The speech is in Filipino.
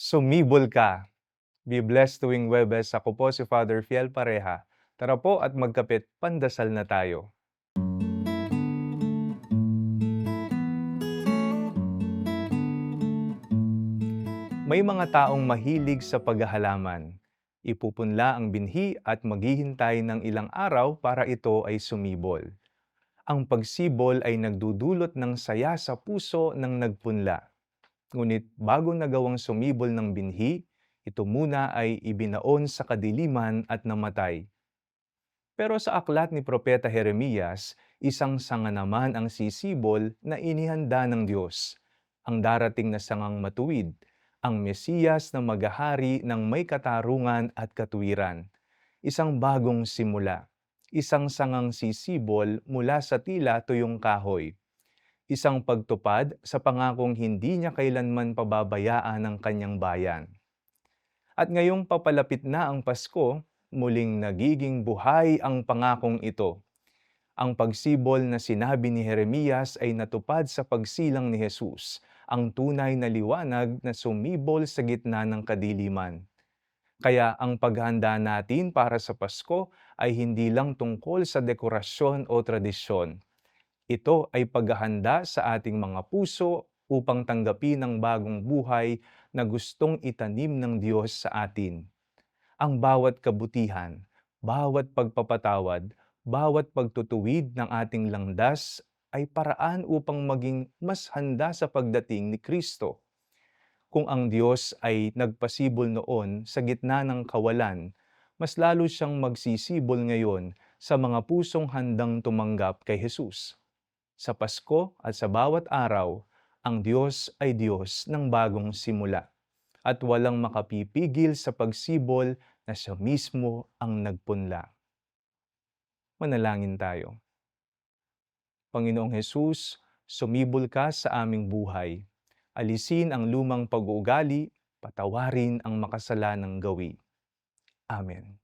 Sumibol ka. Be blessed tuwing Webes. Ako po si Father Fiel Pareha. Tara po at magkapit, pandasal na tayo. May mga taong mahilig sa paghahalaman. Ipupunla ang binhi at maghihintay ng ilang araw para ito ay sumibol. Ang pagsibol ay nagdudulot ng saya sa puso ng nagpunla. Ngunit bago nagawang sumibol ng binhi, ito muna ay ibinaon sa kadiliman at namatay. Pero sa aklat ni Propeta Jeremias, isang sanga naman ang sisibol na inihanda ng Diyos, ang darating na sangang matuwid, ang Mesiyas na maghahari ng may katarungan at katuwiran. Isang bagong simula, isang sangang sisibol mula sa tila tuyong kahoy, isang pagtupad sa pangakong hindi niya kailanman pababayaan ng kanyang bayan. At ngayong papalapit na ang Pasko, muling nagiging buhay ang pangakong ito. Ang pagsibol na sinabi ni Jeremias ay natupad sa pagsilang ni Jesus, ang tunay na liwanag na sumibol sa gitna ng kadiliman. Kaya ang paghahanda natin para sa Pasko ay hindi lang tungkol sa dekorasyon o tradisyon. Ito ay paghahanda sa ating mga puso upang tanggapin ang bagong buhay na gustong itanim ng Diyos sa atin. Ang bawat kabutihan, bawat pagpapatawad, bawat pagtutuwid ng ating landas ay paraan upang maging mas handa sa pagdating ni Kristo. Kung ang Diyos ay nagpasibol noon sa gitna ng kawalan, mas lalo siyang magsisibol ngayon sa mga pusong handang tumanggap kay Jesus. Sa Pasko at sa bawat araw, ang Diyos ay Diyos ng bagong simula at walang makapipigil sa pagsibol na siya mismo ang nagpunla. Manalangin tayo. Panginoong Hesus, sumibol ka sa aming buhay. Alisin ang lumang pag-uugali, patawarin ang makasalanang gawi. Amen.